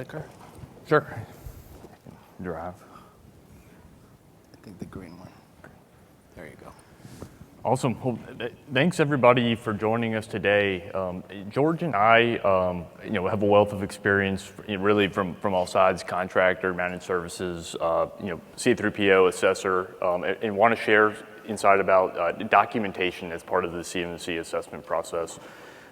clicker? Sure. Drive. I think the green one. There you go. Awesome. Well, thanks everybody for joining us today. George and I, have a wealth of experience, really from all sides: contractor, managed services, C3PO, assessor, and want to share insight about documentation as part of the CMMC assessment process.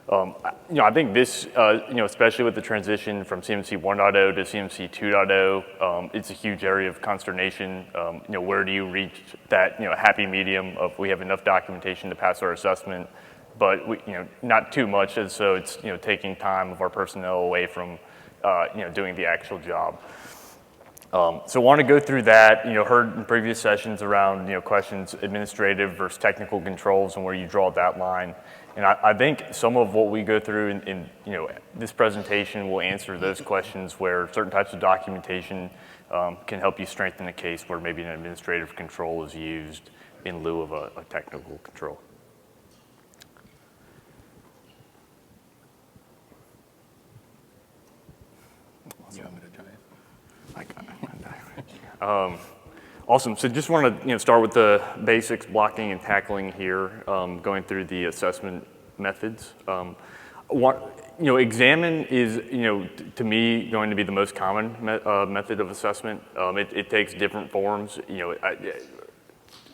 I think this, especially with the transition from CMMC 1.0 to CMMC 2.0, it's a huge area of consternation. Where do you reach that, happy medium of we have enough documentation to pass our assessment, but we, not too much, and so it's, taking time of our personnel away from, doing the actual job. So I want to go through that, heard in previous sessions around, questions administrative versus technical controls and where you draw that line. And I think some of what we go through in this presentation will answer those questions where certain types of documentation can help you strengthen a case where maybe an administrative control is used in lieu of a technical control. You want me to try it? Awesome. So just want to start with the basics, blocking and tackling here, going through the assessment methods. Examine is to me going to be the most common method of assessment. It takes different forms.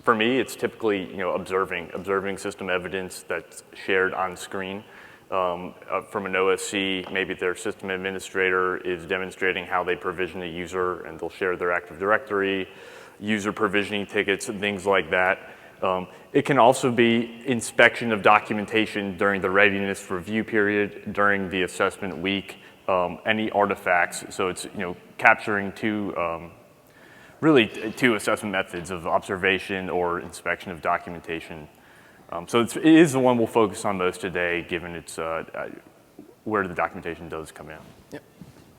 For me, it's typically observing system evidence that's shared on screen. From an OSC, maybe their system administrator is demonstrating how they provision a user, and they'll share their Active Directory, user provisioning tickets, and things like that. It can also be inspection of documentation during the readiness review period, during the assessment week, any artifacts. So it's capturing two assessment methods of observation or inspection of documentation. So it is the one we'll focus on most today, given it's where the documentation does come in. Yep.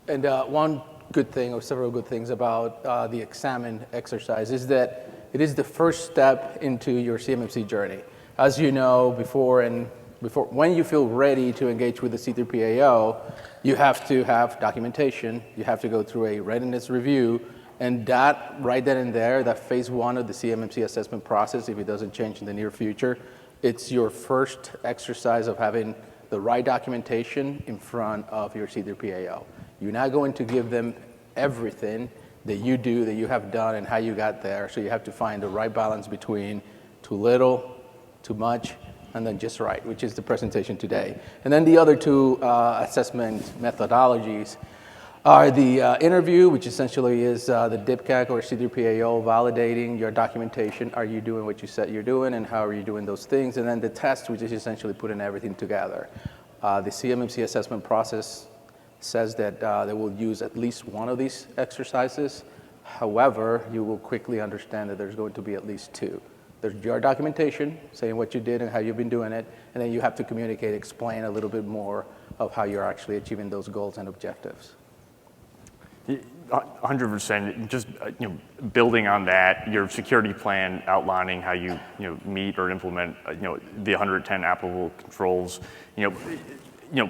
And one good thing, or several good things about the examine exercise is that it is the first step into your CMMC journey. As you know, when you feel ready to engage with the C3PAO, you have to have documentation, you have to go through a readiness review, and that right then and there, that phase one of the CMMC assessment process, if it doesn't change in the near future, it's your first exercise of having the right documentation in front of your C3PAO. You're not going to give them everything that you have done and how you got there. So you have to find the right balance between too little, too much, and then just right, which is the presentation today. And then the other two assessment methodologies are the interview, which essentially is the DIPCAC or C3PAO validating your documentation. Are you doing what you said you're doing, and how are you doing those things? And then the test, which is essentially putting everything together. The CMMC assessment process says that they will use at least one of these exercises. However, you will quickly understand that there's going to be at least two. There's your documentation, saying what you did and how you've been doing it, and then you have to communicate, explain a little bit more of how you're actually achieving those goals and objectives. 100%. Just building on that, your security plan outlining how you meet or implement the 110 applicable controls.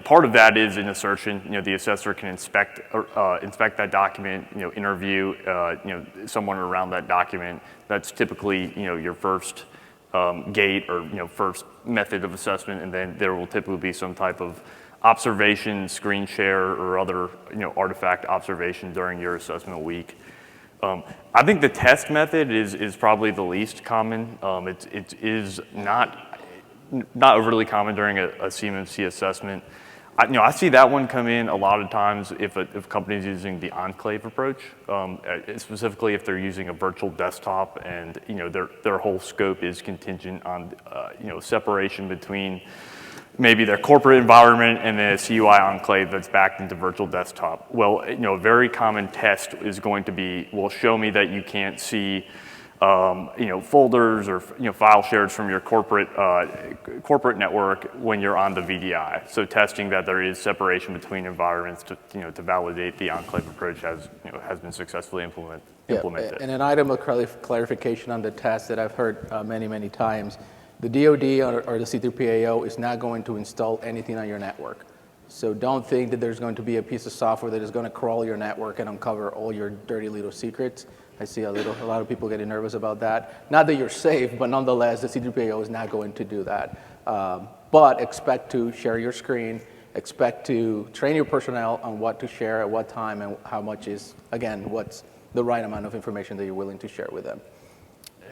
Part of that is an assertion. The assessor can inspect that document, interview someone around that document. That's typically your first gate or first method of assessment, and then there will typically be some type of observation, screen share, or other artifact observation during your assessment week. I think the test method is probably the least common. It is not overly common during a CMMC assessment. I see that one come in a lot of times if a company is using the enclave approach, specifically if they're using a virtual desktop and their whole scope is contingent on separation between maybe their corporate environment and then a CUI enclave that's backed into virtual desktop. Well, a very common test is going to be, well, show me that you can't see folders or file shares from your corporate network when you're on the VDI. So testing that there is separation between environments to validate the enclave approach has been successfully implemented. Yeah, and an item of clarification on the test that I've heard many times: the DoD or the C3PAO is not going to install anything on your network. So don't think that there's going to be a piece of software that is going to crawl your network and uncover all your dirty little secrets. I see a lot of people getting nervous about that. Not that you're safe, but nonetheless, the C3PAO is not going to do that. But expect to share your screen, expect to train your personnel on what to share at what time and how much is, again, what's the right amount of information that you're willing to share with them.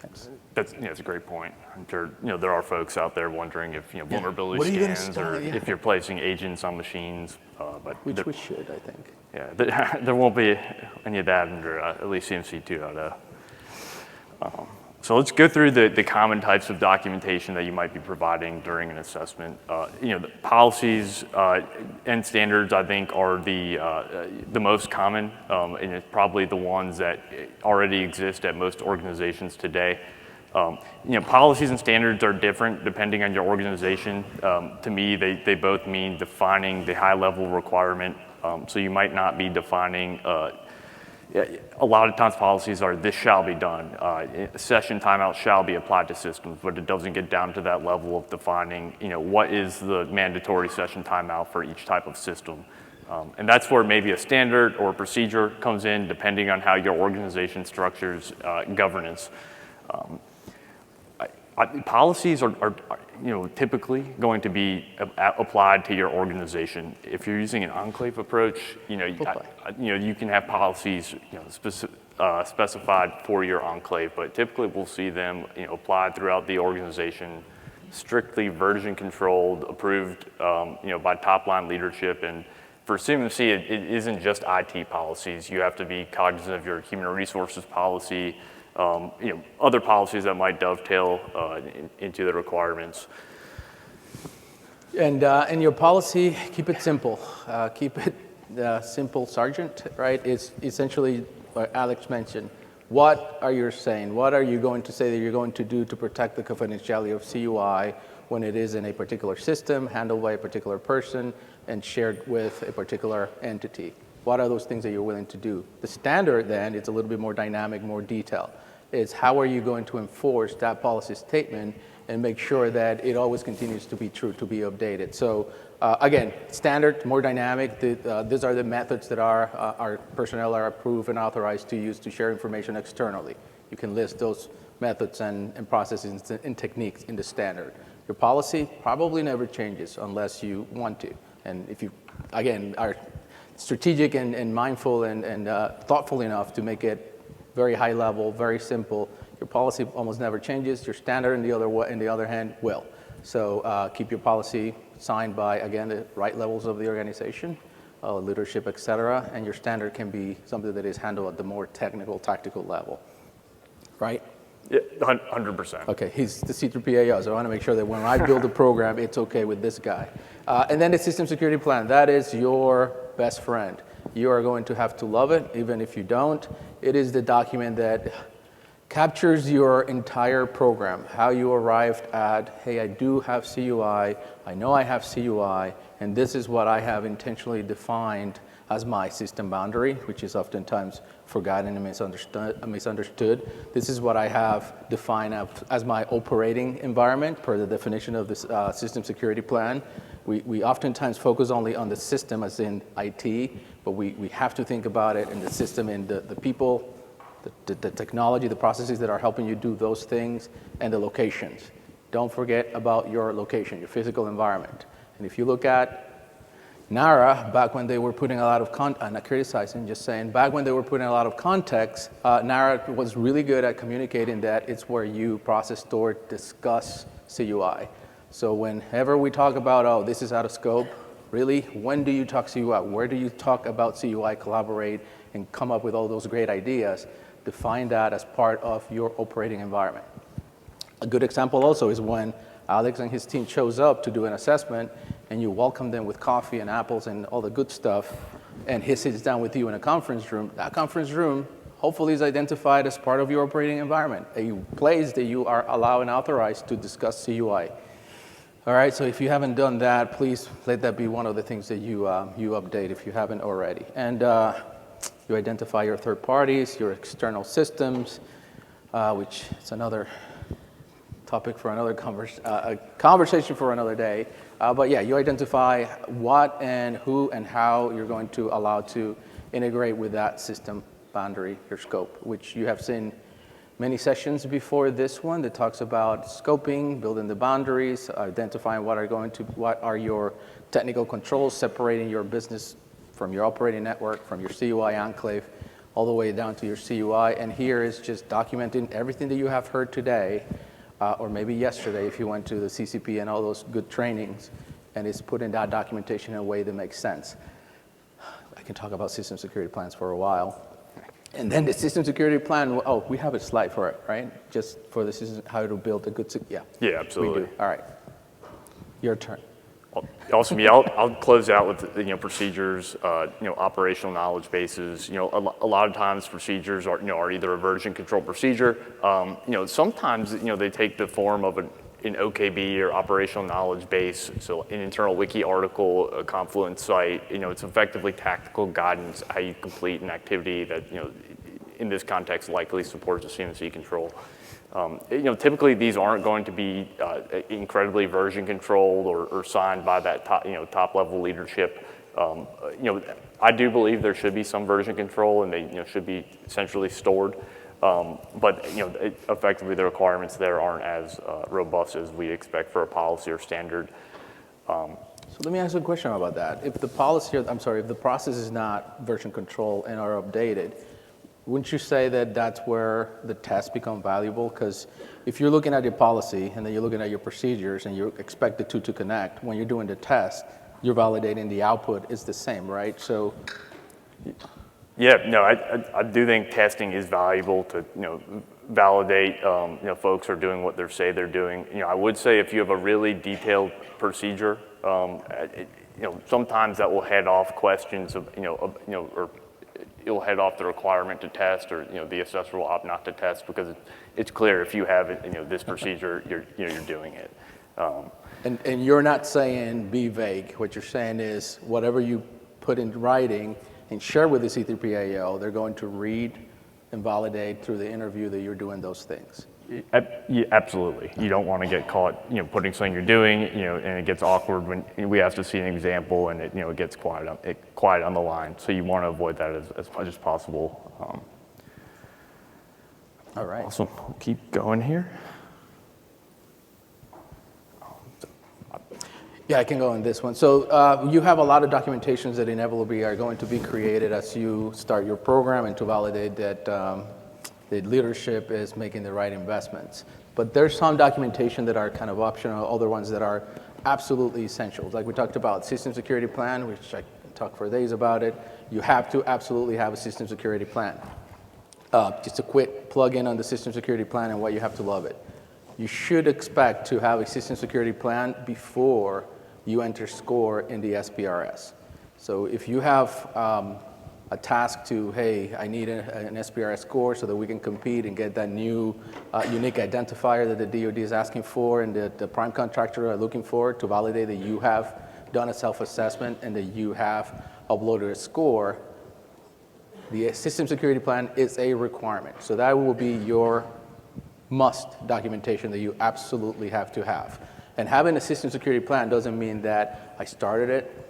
Thanks. That's a great point. I'm sure there are folks out there wondering if vulnerability What are you scans gonna or if you're placing agents on machines, but Which we should, I think. yeah, there won't be any of that under at least CMC 2.0. So let's go through the common types of documentation that you might be providing during an assessment. The policies and standards, I think, are the most common, and it's probably the ones that already exist at most organizations today. Policies and standards are different depending on your organization. To me, they both mean defining the high-level requirement. So you might not be defining. A lot of times policies are this shall be done. Session timeout shall be applied to systems, but it doesn't get down to that level of defining, what is the mandatory session timeout for each type of system. And that's where maybe a standard or procedure comes in, depending on how your organization structures governance. Policies are typically going to be applied to your organization. If you're using an enclave approach, you can have policies specified for your enclave, but typically we'll see them applied throughout the organization, strictly version controlled, approved by top line leadership. And for CMMC, it isn't just IT policies. You have to be cognizant of your human resources policy, other policies that might dovetail into the requirements. And in your policy, keep it simple. Keep it simple, Sergeant, right? It's essentially what Alex mentioned. What are you saying? What are you going to say that you're going to do to protect the confidentiality of CUI when it is in a particular system, handled by a particular person, and shared with a particular entity? What are those things that you're willing to do? The standard, then, it's a little bit more dynamic, more detailed. It's how are you going to enforce that policy statement and make sure that it always continues to be true, to be updated. So again, standard, more dynamic. These are the methods that our personnel are approved and authorized to use to share information externally. You can list those methods and processes and techniques in the standard. Your policy probably never changes unless you want to. And if you, again, are strategic and mindful and thoughtful enough to make it very high level, very simple, your policy almost never changes. Your standard, in the other hand, will. So keep your policy signed by, again, the right levels of the organization, leadership, et cetera, and your standard can be something that is handled at the more technical, tactical level, right? Yeah, 100%. Okay, he's the C3PAO, so I want to make sure that when I build a program, it's okay with this guy. And then the system security plan, that is your best friend. You are going to have to love it, even if you don't. It is the document that captures your entire program, how you arrived at, hey, I do have CUI, I know I have CUI, and this is what I have intentionally defined as my system boundary, which is oftentimes forgotten and misunderstood. This is what I have defined as my operating environment per the definition of this system security plan. We oftentimes focus only on the system as in IT, but we have to think about it in the system, in the people, the technology, the processes that are helping you do those things, and the locations. Don't forget about your location, your physical environment. And if you look at NARA, back when they were putting a lot of I'm not criticizing, just saying, back when they were putting a lot of context, NARA was really good at communicating that it's where you process, store, discuss CUI. So whenever we talk about, oh, this is out of scope, really, when do you talk CUI? Where do you talk about CUI, collaborate, and come up with all those great ideas? Define that as part of your operating environment. A good example also is when Alex and his team shows up to do an assessment and you welcome them with coffee and apples and all the good stuff, and he sits down with you in a conference room. That conference room hopefully is identified as part of your operating environment, a place that you are allowed and authorized to discuss CUI. All right, so if you haven't done that, please let that be one of the things that you update if you haven't already. And you identify your third parties, your external systems, which is another topic for another a conversation for another day. But yeah, you identify what and who and how you're going to allow to integrate with that system boundary, your scope, which you have seen many sessions before this one that talks about scoping, building the boundaries, identifying what are your technical controls, separating your business from your operating network, from your CUI enclave, all the way down to your CUI. And here is just documenting everything that you have heard today, or maybe yesterday if you went to the CCP and all those good trainings, and it's putting that documentation in a way that makes sense. I can talk about system security plans for a while. And then the system security plan, oh, we have a slide for it, right? Just for the system, how to build a good, Yeah, absolutely. We do. All right, your turn. Awesome. Yeah, I'll close out with procedures, operational knowledge bases. A lot of times procedures are either a version control procedure. Sometimes they take the form of an OKB or operational knowledge base. So an internal wiki article, a Confluence site. It's effectively tactical guidance how you complete an activity that in this context likely supports a CMC control. Typically these aren't going to be incredibly version controlled or signed by that top level leadership. I do believe there should be some version control and they should be centrally stored. But effectively the requirements there aren't as robust as we expect for a policy or standard. So let me ask you a question about that. If the process is not version control and are updated, wouldn't you say that that's where the tests become valuable? Because if you're looking at your policy and then you're looking at your procedures and you expect the two to connect, when you're doing the test, you're validating the output is the same, right? So. Yeah, no, I do think testing is valuable to validate folks are doing what they say they're doing. I would say if you have a really detailed procedure, sometimes that will head off questions of or it'll head off the requirement to test, or the assessor will opt not to test because it's clear if you have it, this procedure, you're doing it. And you're not saying be vague. What you're saying is whatever you put in writing and share with the C3PAO, they're going to read and validate through the interview that you're doing those things. Yeah, absolutely. You don't want to get caught, putting something you're doing, and it gets awkward when we have to see an example and it gets quiet on the line. So you want to avoid that as much as possible. All right. Awesome. We'll keep going here. Yeah, I can go on this one. So you have a lot of documentations that inevitably are going to be created as you start your program and to validate that the leadership is making the right investments. But there's some documentation that are kind of optional, other ones that are absolutely essential. Like we talked about system security plan, which I can talk for days about it. You have to absolutely have a system security plan. Just a quick plug-in on the system security plan and why you have to love it. You should expect to have a system security plan before you enter score in the SPRS. So if you have a task to, hey, I need an SPRS score so that we can compete and get that new unique identifier that the DoD is asking for and that the prime contractor are looking for to validate that you have done a self-assessment and that you have uploaded a score, the system security plan is a requirement. So that will be your must documentation that you absolutely have to have. And having a system security plan doesn't mean that I started it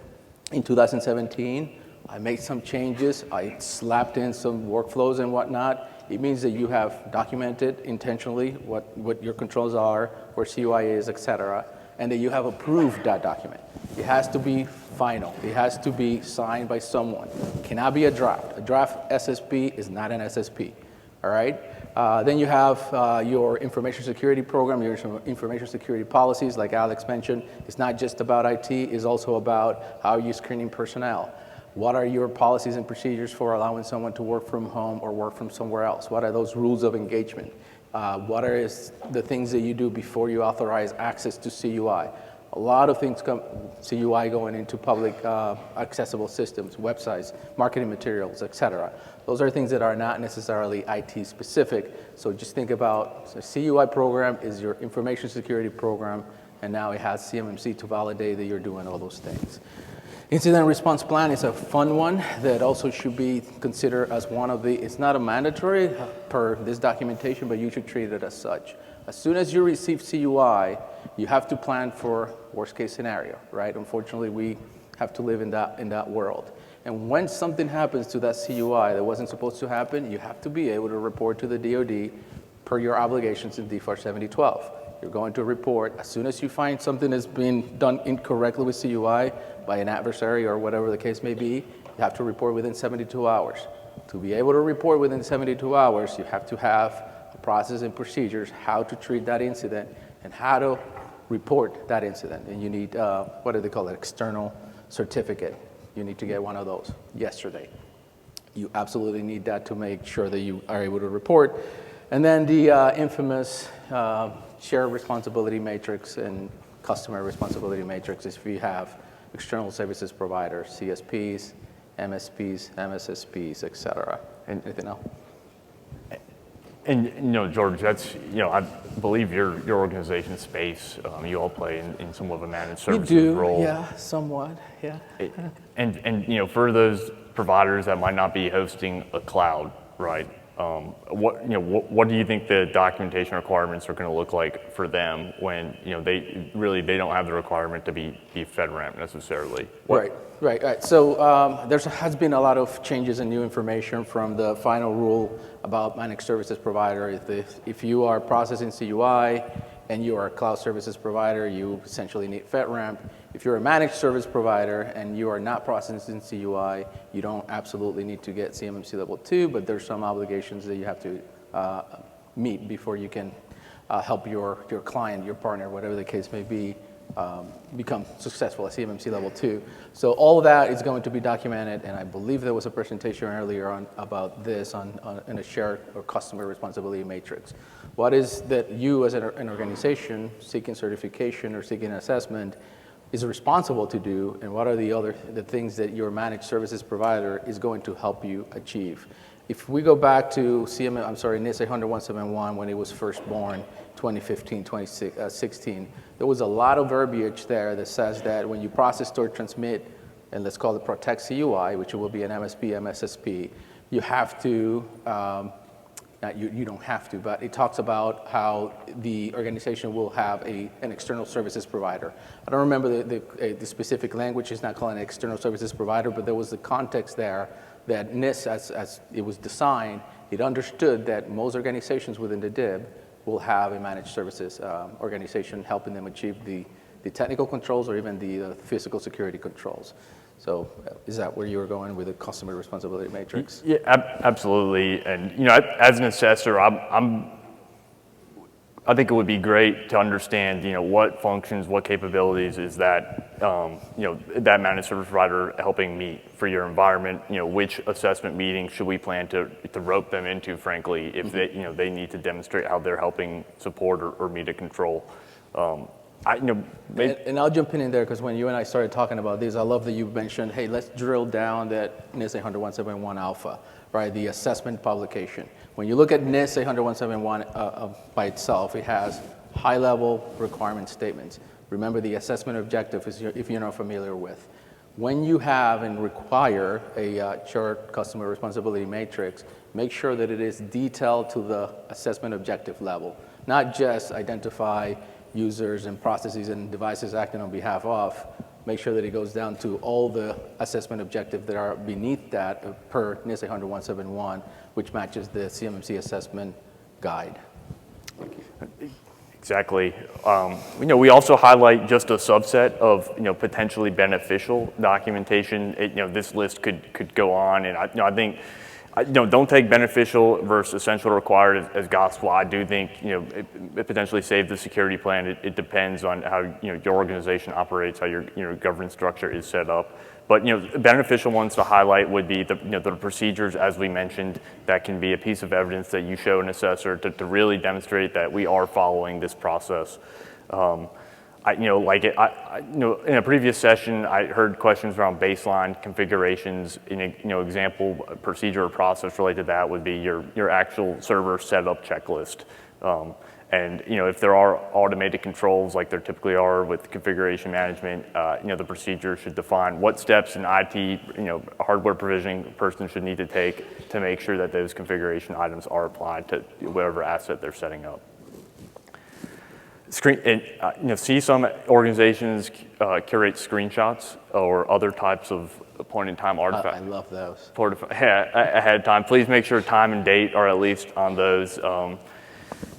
in 2017, I made some changes, I slapped in some workflows and whatnot. It means that you have documented intentionally what your controls are, where CUI is, et cetera, and that you have approved that document. It has to be final. It has to be signed by someone. It cannot be a draft. A draft SSP is not an SSP, all right? Then you have your information security program, your information security policies, like Alex mentioned. It's not just about IT, it's also about how you're screening personnel. What are your policies and procedures for allowing someone to work from home or work from somewhere else? What are those rules of engagement? What are the things that you do before you authorize access to CUI? A lot of things come, CUI going into public accessible systems, websites, marketing materials, et cetera. Those are things that are not necessarily IT specific. So just think about the CUI program is your information security program, and now it has CMMC to validate that you're doing all those things. Incident response plan is a fun one that also should be considered as one of the, it's not a mandatory per this documentation, but you should treat it as such. As soon as you receive CUI, you have to plan for worst case scenario, right? Unfortunately, we have to live in that world. And when something happens to that CUI that wasn't supposed to happen, you have to be able to report to the DoD per your obligations in DFAR 7012. You're going to report as soon as you find something that's being done incorrectly with CUI by an adversary or whatever the case may be, you have to report within 72 hours. To be able to report within 72 hours, you have to have a process and procedures how to treat that incident and how to report that incident. And you need, what do they call it, external certificate. You need to get one of those yesterday. You absolutely need that to make sure that you are able to report. And then the infamous shared responsibility matrix and customer responsibility matrix is if you have external services providers, CSPs, MSPs, MSSPs, et cetera. And anything else? And George, that's I believe your organization's space. You all play in somewhat of a managed services role. Yeah, somewhat, yeah. And for those providers that might not be hosting a cloud, right? What do you think the documentation requirements are going to look like for them when they don't have the requirement to be FedRAMP necessarily? Right. So there has been a lot of changes and new information from the final rule about managed services provider. If you are processing CUI and you are a cloud services provider, you essentially need FedRAMP. If you're a managed service provider and you are not processing CUI, you don't absolutely need to get CMMC level 2, but there's some obligations that you have to meet before you can help your client, your partner, whatever the case may be, become successful at CMMC level 2. So all of that is going to be documented, and I believe there was a presentation earlier on about this in a shared or customer responsibility matrix. What is that you as an organization seeking certification or seeking assessment is responsible to do, and what are the things that your managed services provider is going to help you achieve? If we go back to NIST 100-171 when it was first born, 2015, 2016, there was a lot of verbiage there that says that when you process, store, transmit, and let's call it protect CUI, which will be an MSP, MSSP, you have to, you don't have to, but it talks about how the organization will have an external services provider. I don't remember the specific language, it's not called an external services provider, but there was the context there that NIST, as it was designed, it understood that most organizations within the DIB will have a managed services organization helping them achieve the technical controls or even the physical security controls. So is that where you were going with the customer responsibility matrix? Yeah, absolutely. And as an assessor, I think it would be great to understand, what functions, what capabilities is that, that managed service provider helping meet for your environment. Which assessment meeting should we plan to rope them into, frankly, if they need to demonstrate how they're helping support or meet a control. And I'll jump in there because when you and I started talking about this, I love that you mentioned, hey, let's drill down that NIST 100-171 alpha, right? The assessment publication. When you look at NIST 100-171 by itself, it has high-level requirement statements. Remember, the assessment objective is, if you're not familiar with. When you have and require a shared customer responsibility matrix, make sure that it is detailed to the assessment objective level, not just identify users and processes and devices acting on behalf of. Make sure that it goes down to all the assessment objectives that are beneath that per NIST 100-171, which matches the CMMC assessment guide. Thank you. Exactly. We also highlight just a subset of potentially beneficial documentation. This list could go on, and I think. Don't take beneficial versus essential required as gospel. I do think it potentially saves the security plan. It depends on how your organization operates, how your governance structure is set up. But beneficial ones to highlight would be the procedures, as we mentioned, that can be a piece of evidence that you show an assessor to really demonstrate that we are following this process. In a previous session, I heard questions around baseline configurations. Example procedure or process related to that would be your actual server setup checklist. And if there are automated controls like there typically are with configuration management, the procedure should define what steps an IT, hardware provisioning person should need to take to make sure that those configuration items are applied to whatever asset they're setting up. See some organizations curate screenshots or other types of point-in-time artifacts. I love those. Ahead of time. Please make sure time and date are at least on those,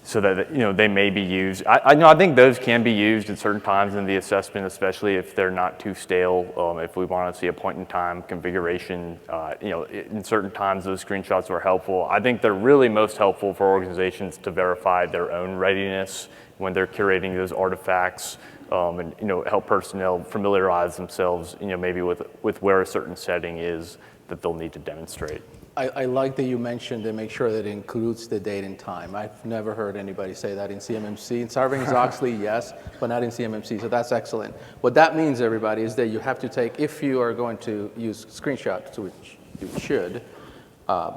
so that they may be used. I think those can be used at certain times in the assessment, especially if they're not too stale. If we want to see a point-in-time configuration, in certain times those screenshots are helpful. I think they're really most helpful for organizations to verify their own readiness when they're curating those artifacts, and help personnel familiarize themselves, maybe with where a certain setting is that they'll need to demonstrate. I like that you mentioned and make sure that it includes the date and time. I've never heard anybody say that in CMMC. In Sarbanes-Oxley, yes, but not in CMMC, so that's excellent. What that means, everybody, is that you have to take, if you are going to use screenshots, which you should,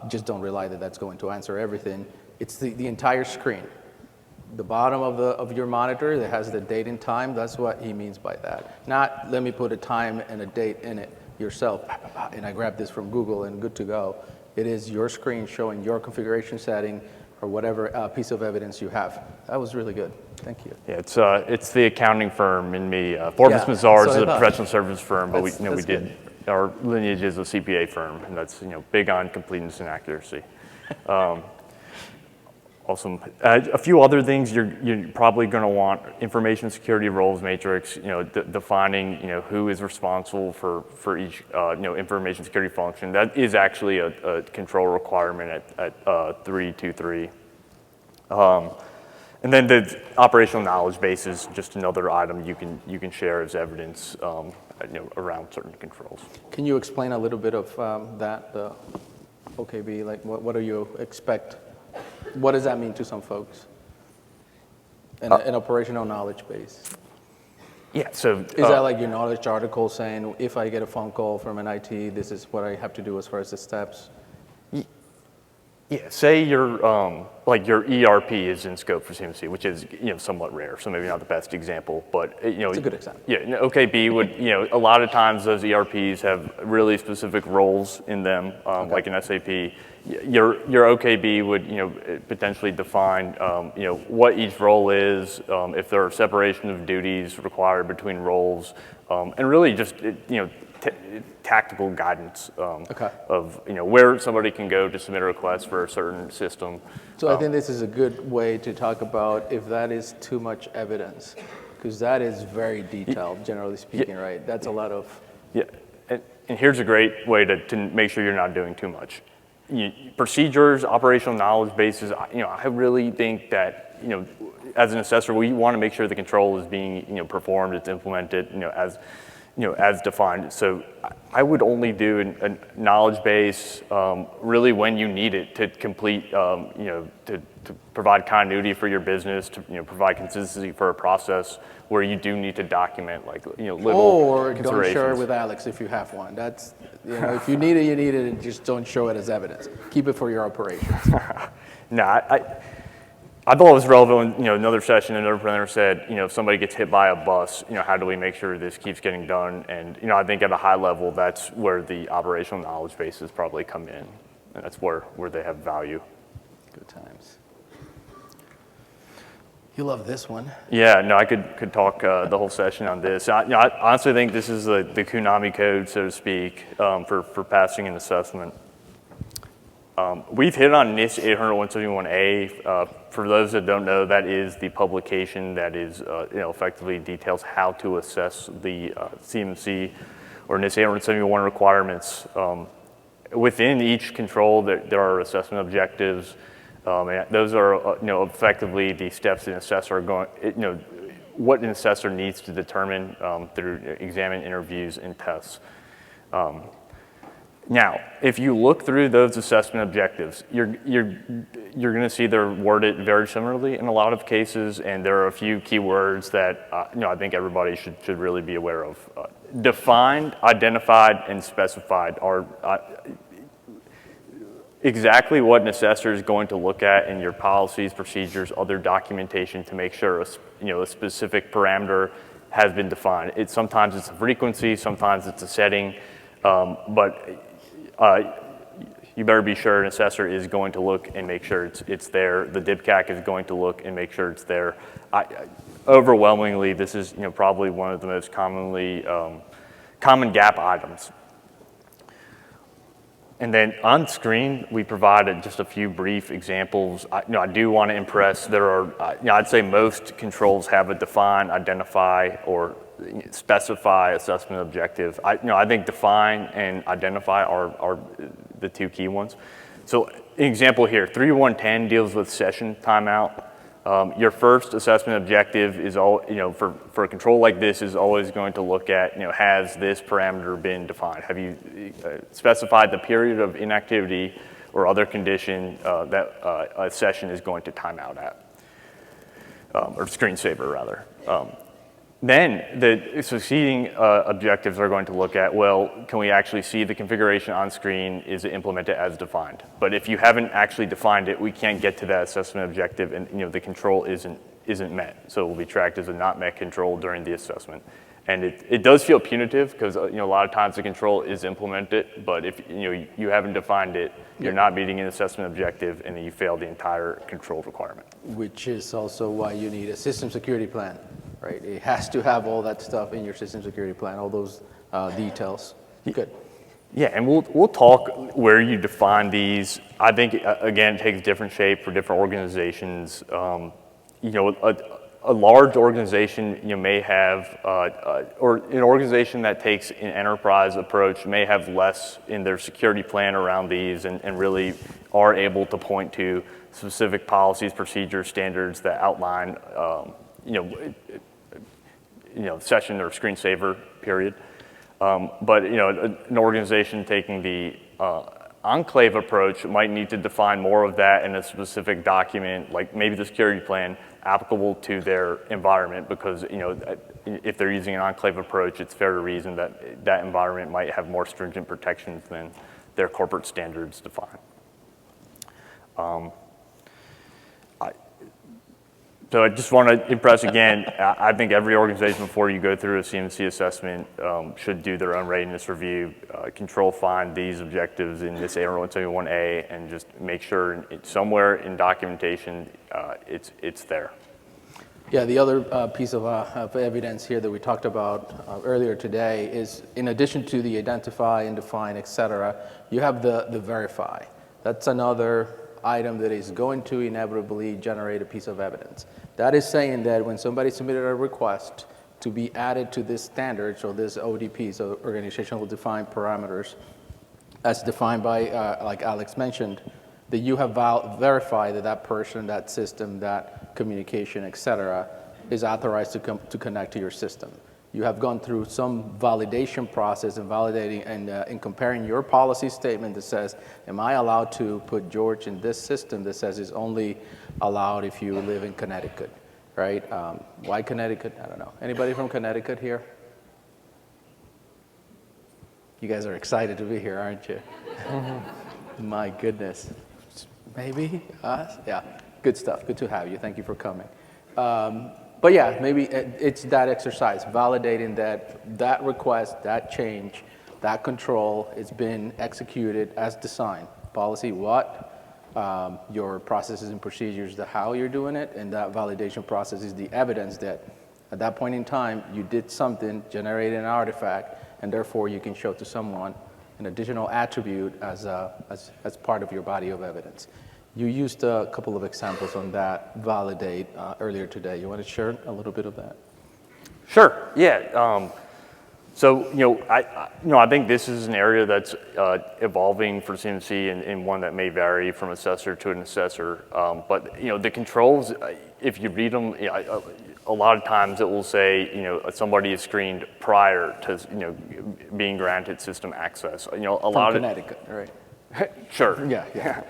just don't rely that that's going to answer everything. It's the entire screen. The bottom of your monitor that has the date and time, that's what he means by that. Not let me put a time and a date in it yourself, and I grabbed this from Google and good to go. It is your screen showing your configuration setting or whatever piece of evidence you have. That was really good. Thank you. Yeah, it's the accounting firm in me. Forbes Mazars is a professional service firm, but we did our lineage is a CPA firm, and that's big on completeness and accuracy. Awesome. A few other things you're probably going to want: information security roles matrix. Defining who is responsible for each information security function. That is actually a control requirement at 323. And then the operational knowledge base is just another item you can share as evidence around certain controls. Can you explain a little bit of that? The OKB, like what do you expect? What does that mean to some folks? An operational knowledge base. Yeah, so... Is that like your knowledge article saying, if I get a phone call from an IT, this is what I have to do as far as the steps? Yeah, say your ERP is in scope for CMC, which is somewhat rare, so maybe not the best example, but it's a good example. Yeah, OKB would a lot of times those ERPs have really specific roles in them, like in SAP. Your OKB would potentially define what each role is, if there are separation of duties required between roles, and really just tactical guidance of where somebody can go to submit a request for a certain system. So I think this is a good way to talk about if that is too much evidence, because that is very detailed, generally speaking, right? That's a lot of... Yeah, and here's a great way to make sure you're not doing too much. Procedures, operational knowledge bases, I really think that, as an assessor, we want to make sure the control is being, performed, it's implemented, as defined. So I would only do a knowledge base really when you need it to complete, to provide continuity for your business, to provide consistency for a process where you do need to document little or don't share it with Alex if you have one. That's if you need it, and just don't show it as evidence. Keep it for your operations. No, I thought it was relevant. Another session, another presenter said, if somebody gets hit by a bus, how do we make sure this keeps getting done? And I think at a high level, that's where the operational knowledge bases probably come in, and that's where they have value. Good times. You love this one. Yeah, no, I could talk the whole session on this. I honestly think this is the Konami code, so to speak, for passing an assessment. We've hit on NIST 800-171A. For those that don't know, that is the publication that is, effectively details how to assess the CMC or NIST 871 requirements. Within each control, there are assessment objectives. And those are, effectively the steps an assessor are going, what an assessor needs to determine through examine, interviews, and tests. Now, if you look through those assessment objectives, you're going to see they're worded very similarly in a lot of cases, and there are a few key words that I think everybody should really be aware of. Defined, identified, and specified are exactly what an assessor is going to look at in your policies, procedures, other documentation to make sure a specific parameter has been defined. Sometimes it's a frequency, sometimes it's a setting, but you better be sure an assessor is going to look and make sure it's there. The DIBCAC is going to look and make sure it's there. overwhelmingly, this is probably one of the most common gap items. And then on screen, we provided just a few brief examples. I do want to impress. There are, I'd say most controls have a define, identify, or specify assessment objective. I think define and identify are the two key ones. So, an example here: 3.1.10 deals with session timeout. Your first assessment objective is all, for a control like this is always going to look at, has this parameter been defined? Have you specified the period of inactivity or other condition that a session is going to time out at, or screensaver rather. Then the succeeding objectives are going to look at, well, can we actually see the configuration on screen? Is it implemented as defined? But if you haven't actually defined it, we can't get to that assessment objective, and the control isn't met. So it will be tracked as a not met control during the assessment. And it does feel punitive because a lot of times the control is implemented, but if you haven't defined it, you're not meeting an assessment objective, and then you fail the entire control requirement. Which is also why you need a system security plan, right? It has to have all that stuff in your system security plan, all those details. Good. Yeah, and we'll talk where you define these. I think again, it takes different shape for different organizations. A large organization may have, or an organization that takes an enterprise approach may have less in their security plan around these, and really are able to point to specific policies, procedures, standards that outline, session or screensaver period. But an organization taking the enclave approach might need to define more of that in a specific document, like maybe the security plan, applicable to their environment, because if they're using an enclave approach, it's fair to reason that that environment might have more stringent protections than their corporate standards define. So I just want to impress again, I think every organization before you go through a CMC assessment should do their own readiness review, control find these objectives in this A171A, and just make sure it's somewhere in documentation it's there. Yeah, the other piece of evidence here that we talked about earlier today is, in addition to the identify and define, et cetera, you have the verify. That's another item that is going to inevitably generate a piece of evidence. That is saying that when somebody submitted a request to be added to this standard, so this ODP, so organizational defined parameters, as defined by, like Alex mentioned, that you have verified that that person, that system, that communication, et cetera, is authorized to connect to your system. You have gone through some validation process and validating and comparing your policy statement that says, am I allowed to put George in this system that says it's only allowed if you live in Connecticut, right? Why Connecticut? I don't know. Anybody from Connecticut here? You guys are excited to be here, aren't you? My goodness. Maybe us? Yeah, good stuff. Good to have you. Thank you for coming. But yeah, maybe it's that exercise, validating that request, that change, that control has been executed as designed. Policy what, your processes and procedures, the how you're doing it, and that validation process is the evidence that at that point in time you did something, generated an artifact, and therefore you can show to someone an additional attribute as part of your body of evidence. You used a couple of examples on that validate earlier today. You want to share a little bit of that? Sure. Yeah. So I think this is an area that's evolving for CMC, and one that may vary from assessor to an assessor. But the controls, if you read them, a lot of times it will say somebody is screened prior to being granted system access. A lot of Connecticut, right? Sure. Yeah.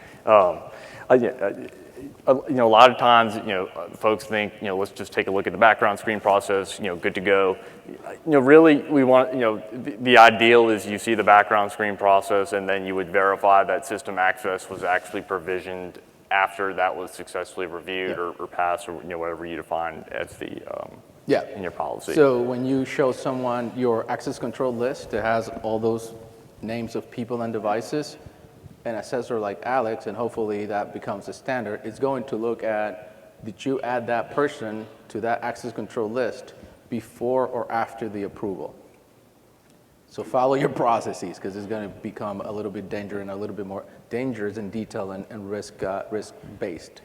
A lot of times, folks think, let's just take a look at the background screen process, good to go. Really, we want, the ideal is you see the background screen process, and then you would verify that system access was actually provisioned after that was successfully reviewed or passed, or whatever you define as the in your policy. So when you show someone your access control list that has all those names of people and devices, an assessor like Alex, and hopefully that becomes a standard, is going to look at did you add that person to that access control list before or after the approval? So follow your processes, because it's going to become a little bit dangerous and a little bit more dangerous in detail and risk-based.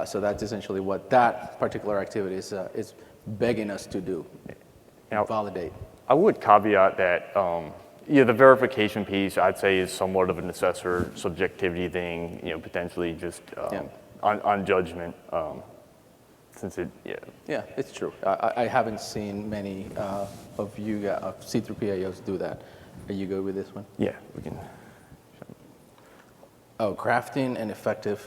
So that's essentially what that particular activity is begging us to do, now, validate. I would caveat that the verification piece, I'd say, is somewhat of an assessor subjectivity thing, potentially just on judgment, since it, Yeah, it's true. I haven't seen many of you of C3PAOs do that. Are you good with this one? Yeah, we can. Oh, crafting an effective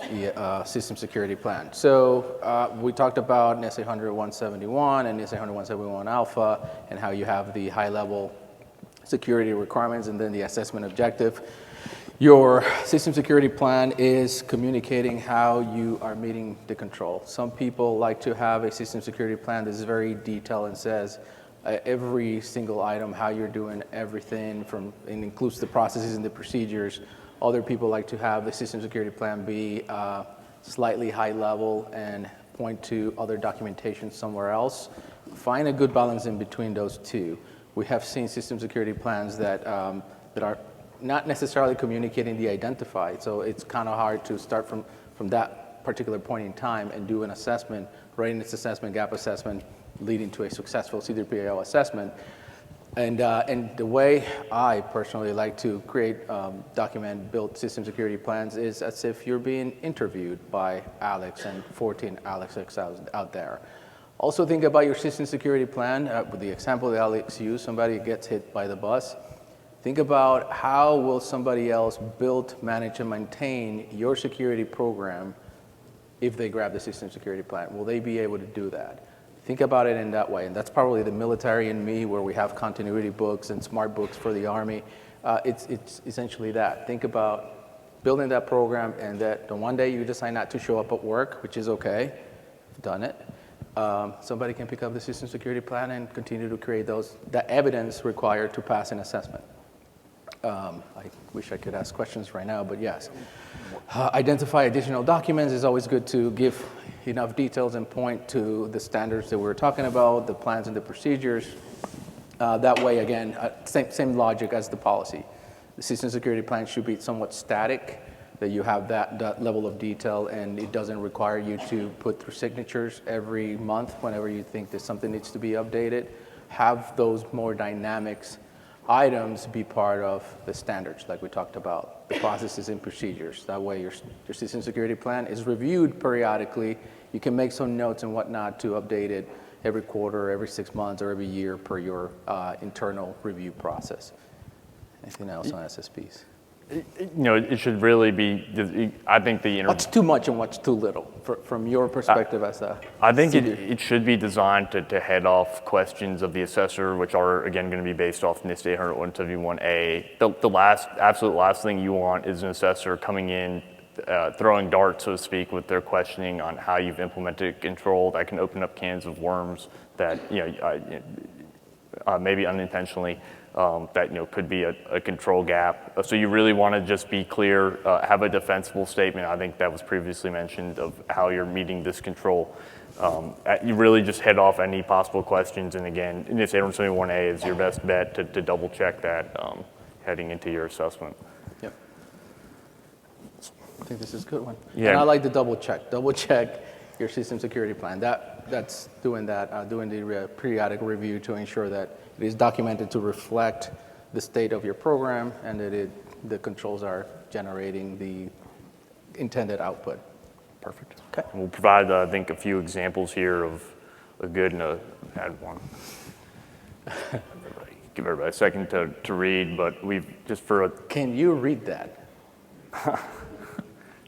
system security plan. So we talked about NIST 800-171 and NIST 800-171 Alpha, and how you have the high-level security requirements and then the assessment objective. Your system security plan is communicating how you are meeting the control. Some people like to have a system security plan that is very detailed and says every single item, how you're doing everything, and includes the processes and the procedures. Other people like to have the system security plan be slightly high level and point to other documentation somewhere else. Find a good balance in between those two. We have seen system security plans that are not necessarily communicating the identified, so it's kind of hard to start from that particular point in time and do an assessment, readiness assessment, gap assessment, leading to a successful C3PAO assessment. And the way I personally like to create, document, build system security plans is as if you're being interviewed by Alex and 14 Alex out there. Also think about your system security plan. With the example that Alex used, somebody gets hit by the bus. Think about how will somebody else build, manage, and maintain your security program if they grab the system security plan. Will they be able to do that? Think about it in that way, and that's probably the military in me, where we have continuity books and smart books for the Army. It's essentially that. Think about building that program, and that the one day you decide not to show up at work, which is okay, I've done it, somebody can pick up the system security plan and continue to create the evidence required to pass an assessment. I wish I could ask questions right now, but yes. Identify additional documents. Is always good to give enough details and point to the standards that we were talking about, the plans and the procedures. That way, again, same logic as the policy. The system security plan should be somewhat static, that you have that level of detail, and it doesn't require you to put through signatures every month whenever you think that something needs to be updated. Have those more dynamics items be part of the standards, like we talked about, the processes and procedures. That way your system security plan is reviewed periodically. You can make some notes and whatnot to update it every quarter, every 6 months, or every year per your internal review process. Anything else on SSPs? It should really be, I think what's too much and what's too little from your perspective as a I think it should be designed to head off questions of the assessor, which are, again, going to be based off NIST 800-171A. The absolute last thing you want is an assessor coming in, throwing darts, so to speak, with their questioning on how you've implemented control. That can open up cans of worms that, maybe unintentionally, that could be a control gap. So you really want to just be clear, have a defensible statement. I think that was previously mentioned of how you're meeting this control. You really just head off any possible questions, and again, NIST 871A is your best bet to double check that heading into your assessment. Yep. I think this is a good one. Yeah. And I like the double check. Double check your system security plan. That's doing that, doing the periodic review to ensure that it is documented to reflect the state of your program and that the controls are generating the intended output. Perfect. Okay. And we'll provide, I think, a few examples here of a good and a bad one. Give everybody a second to read, but we've just Can you read that?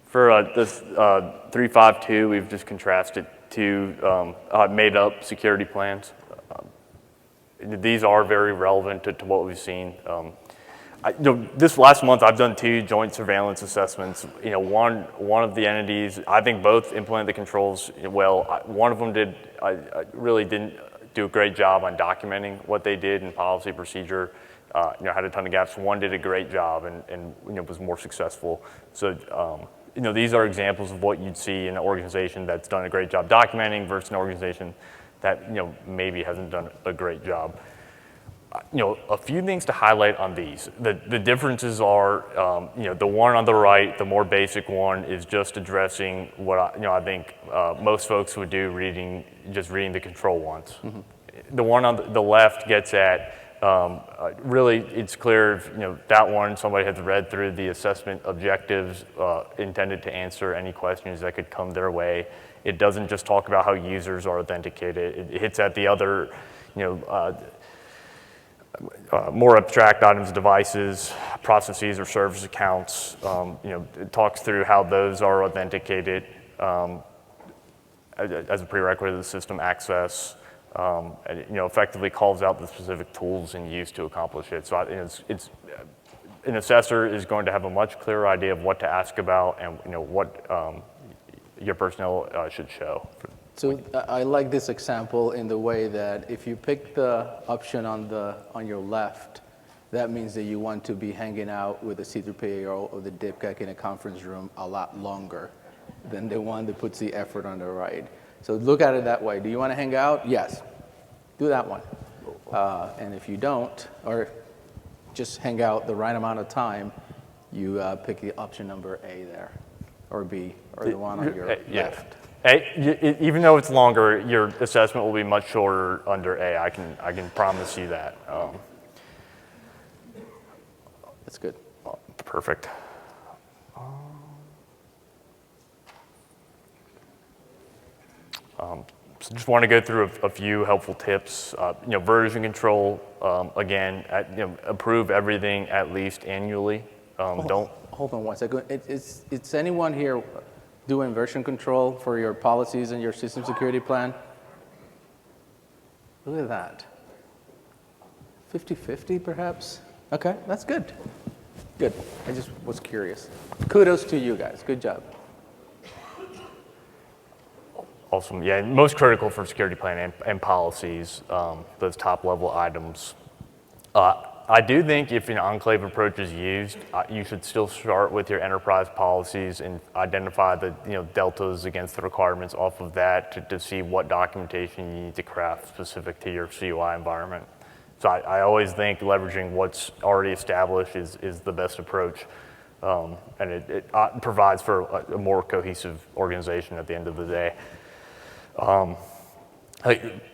For this 352, we've just contrasted two made-up security plans. These are very relevant to what we've seen. This last month, I've done 2 joint surveillance assessments. One of the entities, I think both implemented the controls well. One of them really didn't do a great job on documenting what they did in policy procedure. Had a ton of gaps. One did a great job and was more successful. So these are examples of what you'd see in an organization that's done a great job documenting versus an organization that, maybe hasn't done a great job. A few things to highlight on these. The differences are, the one on the right, the more basic one, is just addressing what I think most folks would do just reading the control once. Mm-hmm. The one on the left gets at, really it's clear if, that one, somebody has read through the assessment objectives intended to answer any questions that could come their way. It doesn't just talk about how users are authenticated. It hits at the other, more abstract items, devices, processes, or service accounts. It talks through how those are authenticated as a prerequisite of the system access. Effectively calls out the specific tools and use to accomplish it. So it's an assessor is going to have a much clearer idea of what to ask about and what your personnel should show. So I like this example in the way that if you pick the option on your left, that means that you want to be hanging out with the C3PAO or the DIPCAC in a conference room a lot longer than the one that puts the effort on the right. So look at it that way. Do you want to hang out? Yes. Do that one. And if you don't, or just hang out the right amount of time, you pick the option number A there, or B, or the one on your left. Even though it's longer, your assessment will be much shorter under A. I can promise you that. That's good. Perfect. So just want to go through a few helpful tips. Version control, again, approve everything at least annually. Hold on one second. It's anyone here doing version control for your policies and your system security plan? Look at that. 50-50 perhaps? Okay, that's good. Good. I just was curious. Kudos to you guys. Good job. Awesome. Yeah, most critical for security plan and policies, those top level items. I do think if an enclave approach is used, you should still start with your enterprise policies and identify the deltas against the requirements off of that to see what documentation you need to craft specific to your CUI environment. So I always think leveraging what's already established is the best approach, and it provides for a more cohesive organization at the end of the day.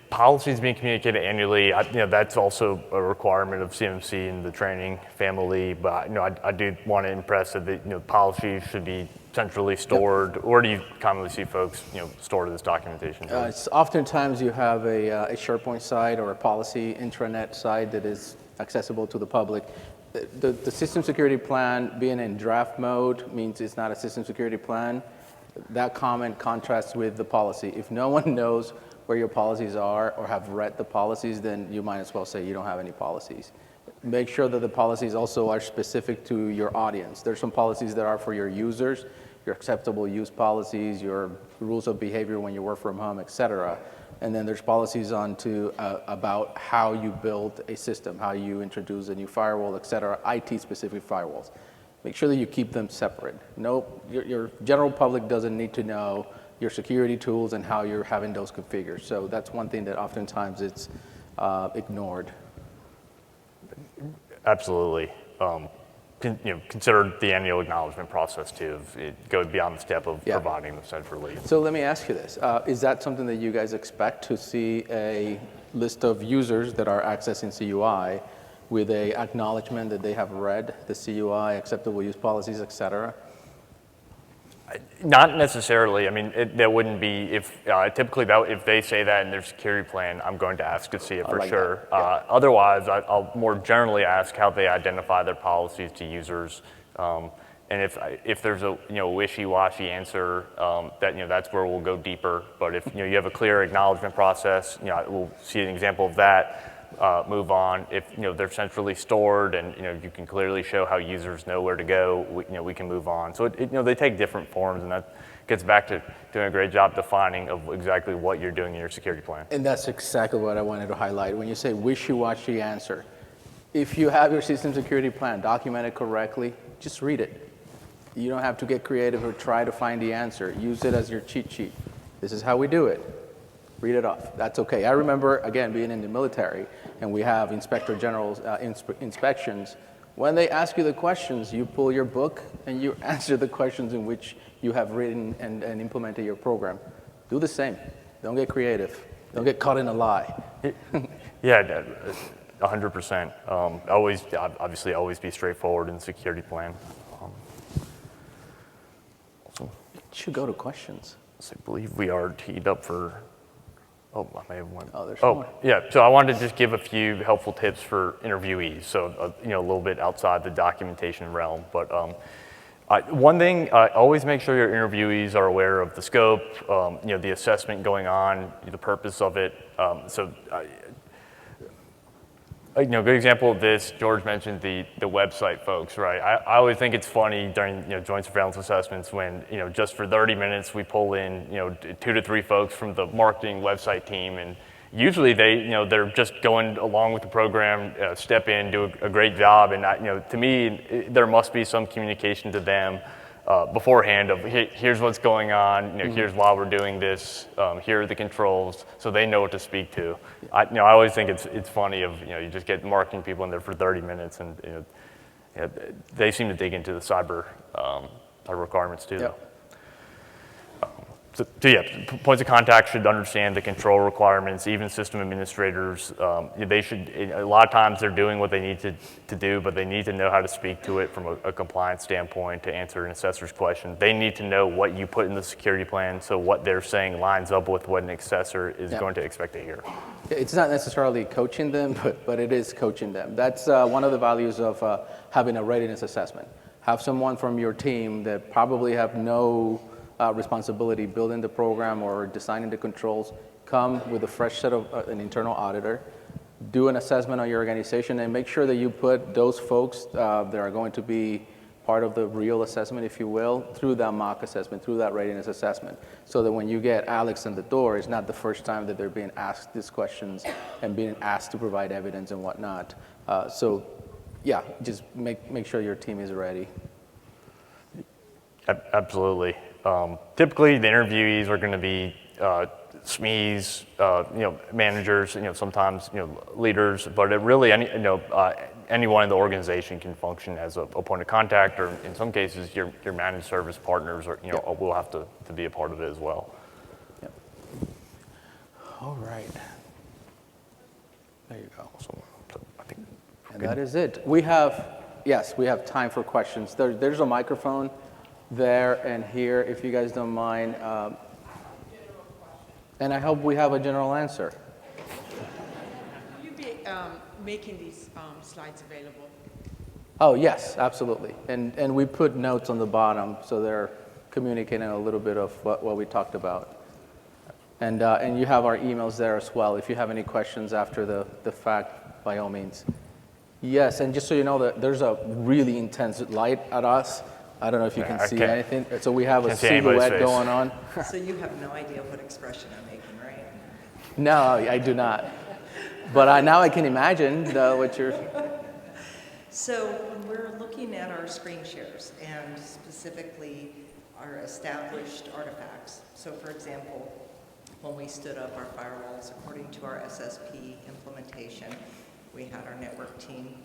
Policies being communicated annually, that's also a requirement of CMC and the training family. But I do want to impress that the policies should be centrally stored. Or do you commonly see folks store this documentation? It's oftentimes you have a SharePoint site or a policy intranet site that is accessible to the public. The system security plan being in draft mode means it's not a system security plan. That comment contrasts with the policy. If no one knows where your policies are or have read the policies, then you might as well say you don't have any policies. Make sure that the policies also are specific to your audience. There's some policies that are for your users, your acceptable use policies, your rules of behavior when you work from home, et cetera. And then there's policies about how you build a system, how you introduce a new firewall, et cetera, IT-specific firewalls. Make sure that you keep them separate. Your general public doesn't need to know your security tools and how you're having those configured. So that's one thing that oftentimes it's ignored. Absolutely. Consider the annual acknowledgement process too. It goes beyond the step of providing the centrally. So let me ask you this. Is that something that you guys expect to see a list of users that are accessing CUI with a acknowledgement that they have read the CUI, acceptable use policies, et cetera? Not necessarily. I mean, that wouldn't be typically if they say that in their security plan, I'm going to ask to see it for sure. Yeah. Otherwise, I'll more generally ask how they identify their policies to users, and if there's a wishy-washy answer, that's where we'll go deeper. But if you have a clear acknowledgement process, we'll see an example of that. Move on. If they're centrally stored and you can clearly show how users know where to go, we can move on. So they take different forms, and that gets back to doing a great job defining of exactly what you're doing in your security plan. And that's exactly what I wanted to highlight. When you say wishy-washy answer, if you have your system security plan documented correctly, just read it. You don't have to get creative or try to find the answer. Use it as your cheat sheet. This is how we do it. Read it off. That's okay. I remember, again, being in the military, and we have Inspector General's inspections. When they ask you the questions, you pull your book and you answer the questions in which you have written and implemented your program. Do the same. Don't get creative. Don't get caught in a lie. Yeah, 100%. Obviously, always be straightforward in the security plan. You should go to questions. So I believe we are teed up for. Oh, I may have one. Oh, there's more. Yeah. So I wanted to just give a few helpful tips for interviewees. So a little bit outside the documentation realm, but one thing, always make sure your interviewees are aware of the scope, the assessment going on, the purpose of it. Good example of this, George mentioned the website folks, right? I always think it's funny during joint surveillance assessments when just for 30 minutes we pull in 2 to 3 folks from the marketing website team, and usually they're just going along with the program, step in, do a great job, and to me there must be some communication to them beforehand of here's what's going on, here's why we're doing this, here are the controls, so they know what to speak to. I always think it's funny of you just get marketing people in there for 30 minutes and they seem to dig into the cyber requirements too. Yep. So points of contact should understand the control requirements. Even system administrators, they should. A lot of times they're doing what they need to do, but they need to know how to speak to it from a compliance standpoint to answer an assessor's question. They need to know what you put in the security plan, so what they're saying lines up with what an assessor is going to expect to hear. It's not necessarily coaching them, but it is coaching them. That's one of the values of having a readiness assessment. Have someone from your team that probably have no responsibility building the program or designing the controls, come with a fresh set of an internal auditor, do an assessment on your organization, and make sure that you put those folks that are going to be part of the real assessment, if you will, through that mock assessment, through that readiness assessment, so that when you get Alex in the door, it's not the first time that they're being asked these questions and being asked to provide evidence and whatnot. Just make sure your team is ready. Absolutely. Typically, the interviewees are going to be SMEs, managers, sometimes leaders, but anyone in the organization can function as a point of contact, or in some cases, your managed service partners will have to be a part of it as well. Yep. All right. There you go. So I think that is it. We have time for questions. There's a microphone there and here, if you guys don't mind. And I hope we have a general answer. Will you be making these slides available? Oh, yes, absolutely. And we put notes on the bottom, so they're communicating a little bit of what we talked about. And you have our emails there as well. If you have any questions after the fact, by all means. Yes, and just so you know, that there's a really intense light at us. I don't know if you can see anything. So we have a silhouette going on. So you have no idea what expression I'm making, right? No, I do not. But now I can imagine what you're... So when we're looking at our screen shares and specifically our established artifacts, so for example, when we stood up our firewalls according to our SSP implementation, we had our network team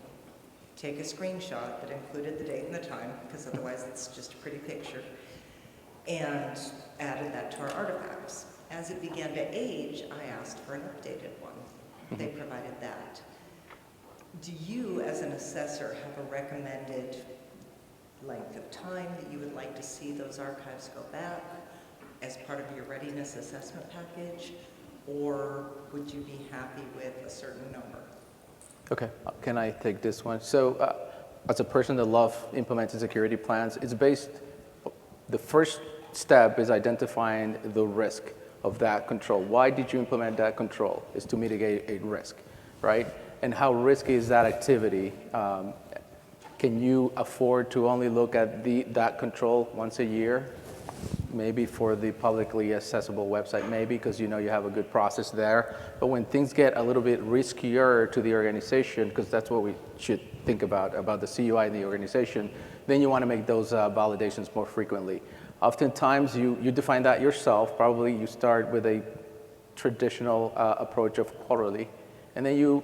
take a screenshot that included the date and the time, because otherwise it's just a pretty picture, and added that to our artifacts. As it began to age, I asked for an updated one. They provided that. Do you, as an assessor, have a recommended length of time that you would like to see those archives go back as part of your readiness assessment package, or would you be happy with a certain number? Okay, can I take this one? So as a person that loves implementing security plans, it's based, the first step is identifying the risk of that control. Why did you implement that control? Is to mitigate a risk, right? And how risky is that activity? Can you afford to only look at that control once a year? Maybe for the publicly accessible website, maybe because you have a good process there. But when things get a little bit riskier to the organization, because that's what we should think about the CUI in the organization, then you want to make those validations more frequently. Oftentimes, you define that yourself. Probably you start with a traditional approach of quarterly, and then you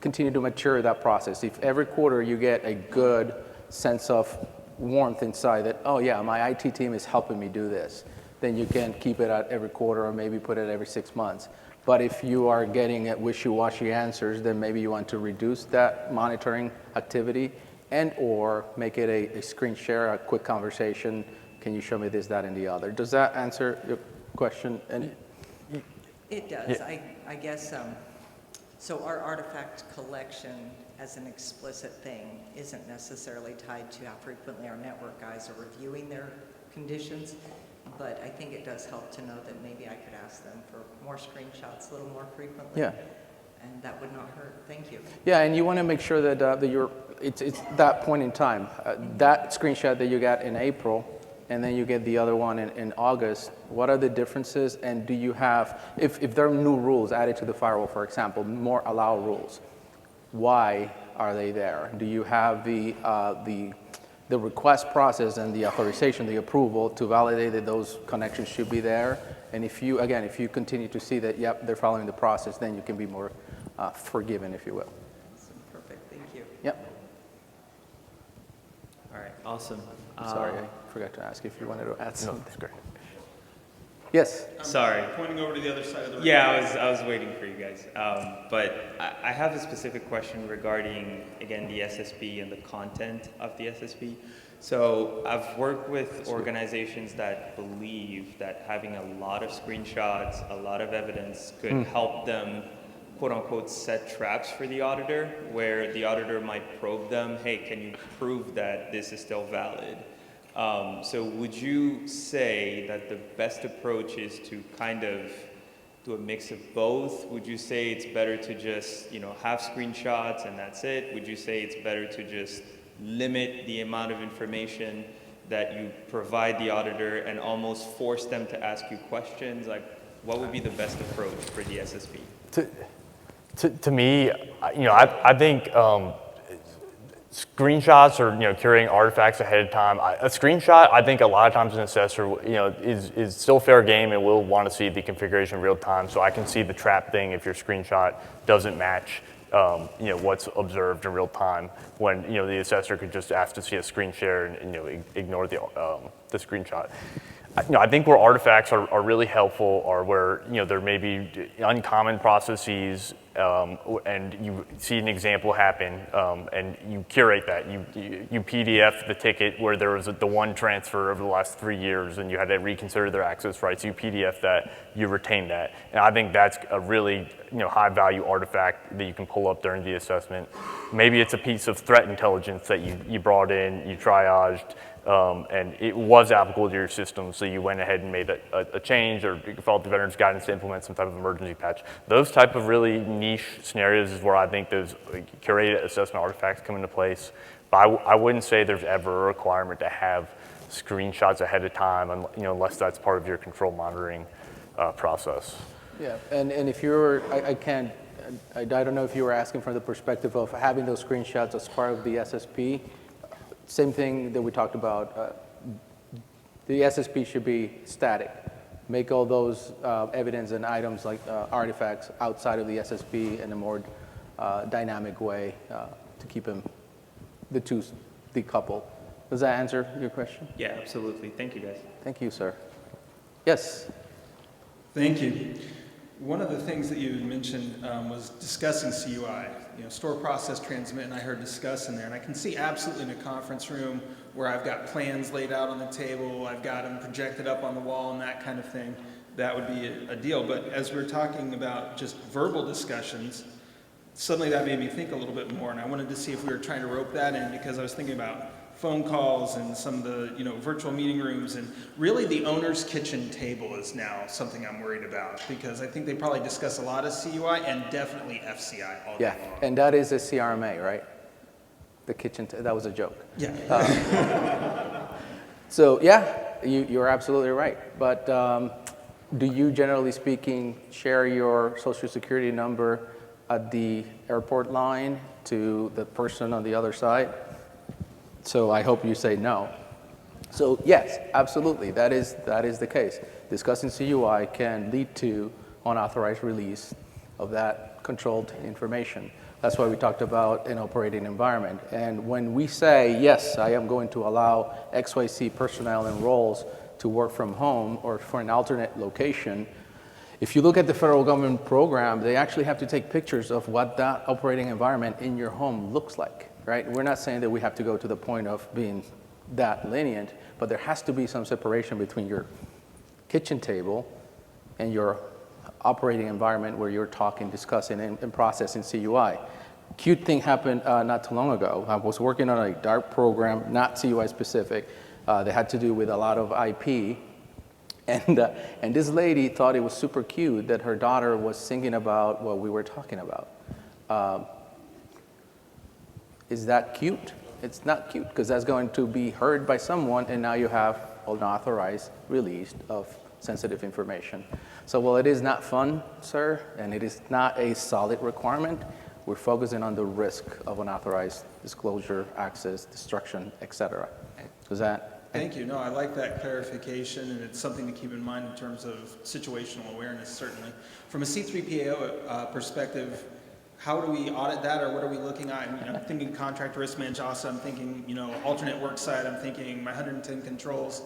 continue to mature that process. If every quarter you get a good sense of warmth inside that, oh yeah, my IT team is helping me do this, then you can keep it at every quarter or maybe put it every 6 months. But if you are getting at wishy-washy answers, then maybe you want to reduce that monitoring activity and or make it a screen share, a quick conversation. Can you show me this, that, and the other? Does that answer your question? And It does. Yeah. I guess, so our artifact collection as an explicit thing isn't necessarily tied to how frequently our network guys are reviewing their conditions, but I think it does help to know that maybe I could ask them for more screenshots a little more frequently. Yeah. And that would not hurt. Thank you. yeah, and you want to make sure that, it's that point in time. That screenshot that you got in April, and then you get the other one in August, what are the differences? And do you have, if there are new rules added to the firewall, for example, more allow rules, why are they there? Do you have the request process and the authorization, the approval to validate that those connections should be there? And if you continue to see that, yep, they're following the process, then you can be more forgiven, if you will. Perfect. Thank you. Yep. All right, awesome. Sorry, I forgot to ask if you wanted to add No, something. that's great. Yes. Sorry. Pointing over to the other side of the room. Yeah, I was waiting for you guys. But I have a specific question regarding, again, the SSP and the content of the SSP. So I've worked with organizations that believe that having a lot of screenshots, a lot of evidence could help them, quote unquote, set traps for the auditor, where the auditor might probe them, hey, can you prove that this is still valid? So would you say that the best approach is to kind of do a mix of both? Would you say it's better to just, have screenshots and that's it? Would you say it's better to just limit the amount of information that you provide the auditor and almost force them to ask you questions? Like, what would be the best approach for the SSP? To me, I think screenshots or curating artifacts ahead of time. A screenshot, I think a lot of times an assessor, is still fair game and will want to see the configuration in real time. So I can see the trap thing if your screenshot doesn't match, what's observed in real time. When the assessor could just ask to see a screen share and ignore the screenshot. I think where artifacts are really helpful are where there may be uncommon processes and you see an example happen and you curate that. You PDF the ticket where there was the one transfer over the last 3 years and you had to reconsider their access rights. You PDF that, you retain that. And I think that's a really high value artifact that you can pull up during the assessment. Maybe it's a piece of threat intelligence that you brought in, you triaged, and it was applicable to your system, so you went ahead and made a change or followed the veteran's guidance to implement some type of emergency patch. Those type of really niche scenarios is where I think those curated assessment artifacts come into place. But I wouldn't say there's ever a requirement to have screenshots ahead of time, unless that's part of your control monitoring process. Yeah, and if you're, I don't know if you were asking from the perspective of having those screenshots as part of the SSP. Same thing that we talked about. The SSP should be static. Make all those evidence and items like artifacts outside of the SSP in a more dynamic way to keep the two decoupled. Does that answer your question? Yeah, absolutely. Thank you, guys. Thank you, sir. Yes. Thank you. One of the things that you had mentioned was discussing CUI, store, process, transmit, and I heard discuss in there. And I can see absolutely in a conference room where I've got plans laid out on the table, I've got them projected up on the wall and that kind of thing. That would be a deal. But as we're talking about just verbal discussions, suddenly that made me think a little bit more. And I wanted to see if we were trying to rope that in because I was thinking about phone calls and some of the virtual meeting rooms, and really the owner's kitchen table is now something I'm worried about because I think they probably discuss a lot of CUI and definitely FCI all day long. And that is a CRMA, right? The kitchen, that was a joke. Yeah. So yeah, you're absolutely right. But do you, generally speaking, share your social security number at the airport line to the person on the other side? So I hope you say no. So yes, absolutely, that is the case. Discussing CUI can lead to unauthorized release of that controlled information. That's why we talked about an operating environment. And when we say, yes, I am going to allow XYZ personnel and roles to work from home or for an alternate location, if you look at the federal government program, they actually have to take pictures of what that operating environment in your home looks like, right? We're not saying that we have to go to the point of being that lenient, but there has to be some separation between your kitchen table and your operating environment where you're talking, discussing, and processing CUI. Cute thing happened not too long ago. I was working on a DART program, not CUI specific. They had to do with a lot of IP. And this lady thought it was super cute that her daughter was singing about what we were talking about. Is that cute? It's not cute, because that's going to be heard by someone, and now you have unauthorized release of sensitive information. So while it is not fun, sir, and it is not a solid requirement, we're focusing on the risk of unauthorized disclosure, access, destruction, et cetera. Does that? Thank you. No, I like that clarification, and it's something to keep in mind in terms of situational awareness, certainly. From a C3PAO perspective, how do we audit that, or what are we looking at? I'm thinking contract risk management. Also, I'm thinking, alternate work site. I'm thinking my 110 controls.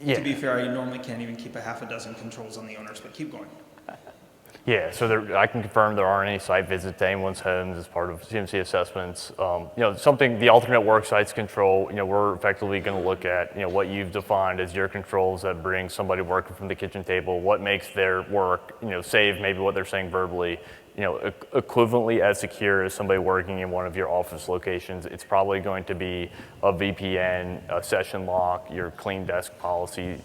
Yeah. To be fair, I normally can't even keep a half a dozen controls on the owners, but keep going. Yeah, so I can confirm there aren't any site visits to anyone's homes as part of CMC assessments. The alternate work sites control, we're effectively going to look at, what you've defined as your controls that bring somebody working from the kitchen table, what makes their work, save maybe what they're saying verbally, equivalently as secure as somebody working in one of your office locations. It's probably going to be a VPN, a session lock, your clean desk policy,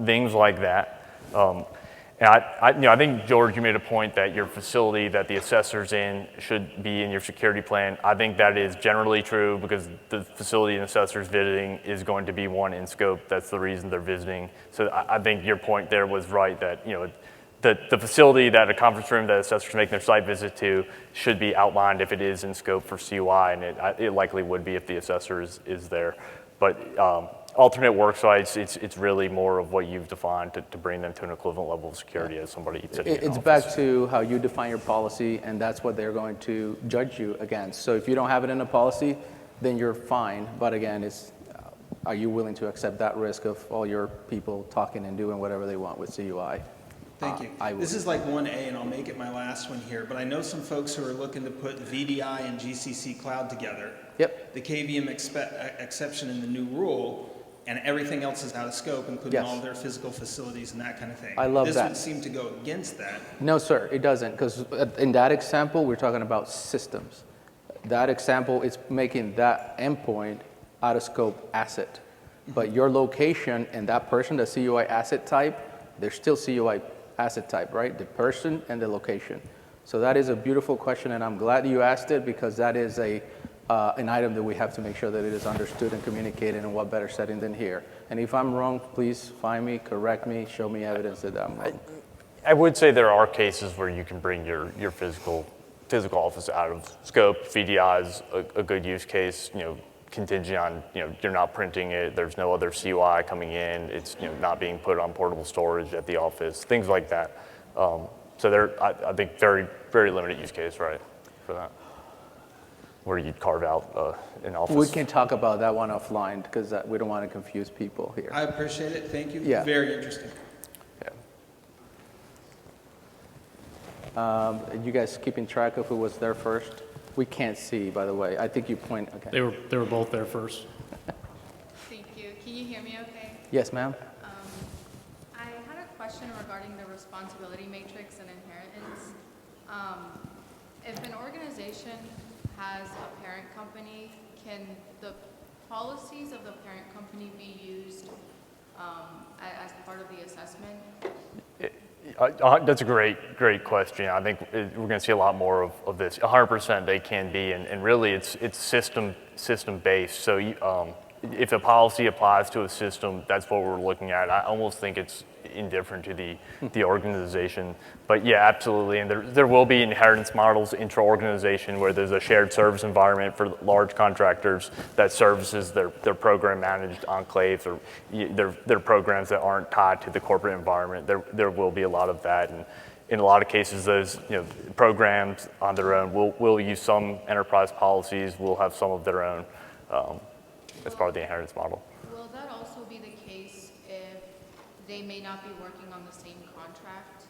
things like that. And I think, George, you made a point that your facility that the assessor's in should be in your security plan. I think that is generally true because the facility an assessor's visiting is going to be one in scope. That's the reason they're visiting. So I think your point there was right that, the facility, that a conference room that assessors make their site visit to should be outlined if it is in scope for CUI, and it likely would be if the assessor is there. But alternate work sites, it's really more of what you've defined to bring them to an equivalent level of security as somebody sitting in It's office. back to how you define your policy, and that's what they're going to judge you against. So if you don't have it in a policy, then you're fine. But again, are you willing to accept that risk of all your people talking and doing whatever they want with CUI? Thank you. This is like 1A, and I'll make it my last one here, but I know some folks who are looking to put VDI and GCC cloud together. Yep. The KVM exception in the new rule, and everything else is out of scope, including Yes. all their physical facilities and that kind of thing. I love this that. Would seem to go against that. No, sir, it doesn't, because in that example, we're talking about systems. That example is making that endpoint out of scope asset. But your location and that person, the CUI asset type, they're still CUI asset type, right? The person and the location. So that is a beautiful question, and I'm glad you asked it, because that is an item that we have to make sure that it is understood and communicated in what better setting than here. And if I'm wrong, please find me, correct me, show me evidence that I'm wrong. I would say there are cases where you can bring your physical office out of scope. VDI is a good use case, contingent on, you're not printing it, there's no other CUI coming in, it's, not being put on portable storage at the office, things like that. So there, I think very, very limited use case, right, for that, where you'd carve out an office. We can talk about that one offline, because we don't want to confuse people here. I appreciate it. Thank you. Yeah. Very interesting. Yeah. You guys keeping track of who was there first? We can't see, by the way. I think you point, okay. They were both there first. Thank you. Can you hear me okay? Yes, ma'am? I had a question regarding the responsibility matrix and inheritance. If an organization has a parent company, can the policies of the parent company be used as part of the assessment? That's a great question. I think we're going to see a lot more of this. 100% they can be, and really it's system based. So if a policy applies to a system, that's what we're looking at. I almost think it's indifferent to the organization. But yeah, absolutely. And there will be inheritance models intra-organization where there's a shared service environment for large contractors that services their program managed enclaves or their programs that aren't tied to the corporate environment. There will be a lot of that. And in a lot of cases, those programs on their own will use some enterprise policies, will have some of their own as part of the inheritance model. Will that also be the case if they may not be working on the same contract?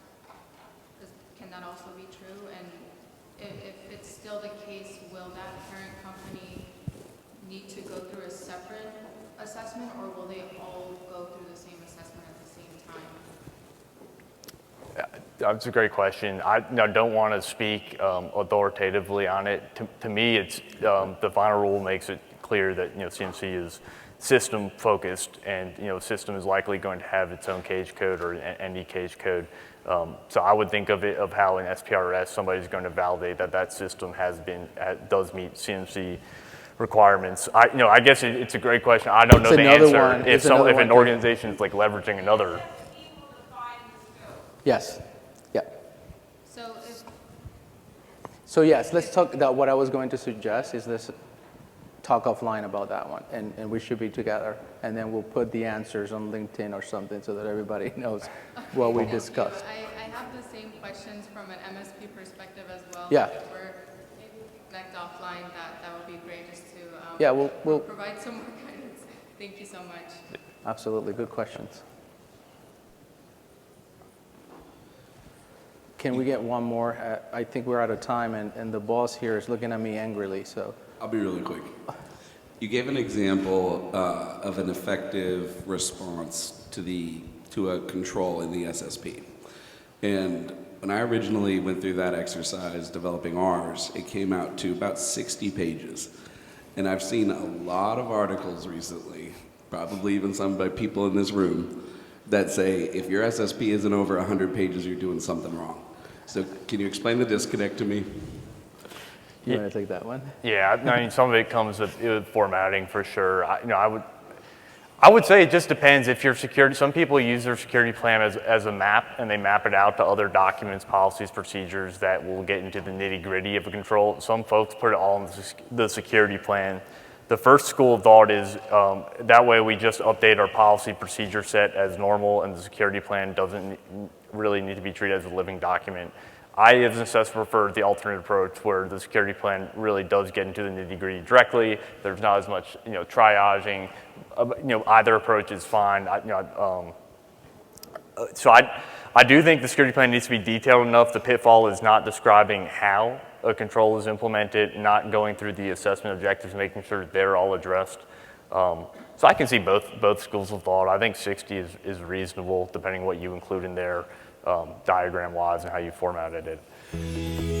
Can that also be true? And if it's still the case, will that parent company need to go through a separate assessment, or will they all go through the same assessment at the same time? That's a great question. I don't want to speak authoritatively on it. To me, it's the final rule makes it clear that CMC is system focused, and system is likely going to have its own cage code or any cage code. So I would think of it of how in SPRS somebody's going to validate that system does meet CMC requirements. I guess it's a great question. I don't know the answer. If an organization is like leveraging another. Yes. Yeah. So yes, let's talk. What I was going to suggest is this. Talk offline about that one, and we should be together, and then we'll put the answers on LinkedIn or something so that everybody knows what we discussed. I have the same questions from an MSP perspective as well. Yeah. If we're maybe connect offline, that would be great just to we'll provide some more guidance. Thank you so much. Absolutely, good questions. Can we get one more? I think we're out of time, and the boss here is looking at me angrily, so. I'll be really quick. You gave an example of an effective response to a control in the SSP. And when I originally went through that exercise developing ours, it came out to about 60 pages. And I've seen a lot of articles recently, probably even some by people in this room, that say if your SSP isn't over 100 pages, you're doing something wrong. So can you explain the disconnect to me? You want to take that one? Yeah, I mean, some of it comes with formatting for sure. I would say it just depends if your security. Some people use their security plan as a map, and they map it out to other documents, policies, procedures that will get into the nitty gritty of a control. Some folks put it all in the security plan. The first school of thought is that way we just update our policy procedure set as normal, and the security plan doesn't really need to be treated as a living document. I, as an assessor, prefer the alternate approach where the security plan really does get into the nitty-gritty directly. There's not as much, triaging. Either approach is fine. So I do think the security plan needs to be detailed enough. The pitfall is not describing how a control is implemented, not going through the assessment objectives, making sure they're all addressed. So I can see both schools of thought. I think 60 is reasonable, depending what you include in there. Diagram-wise and how you formatted it.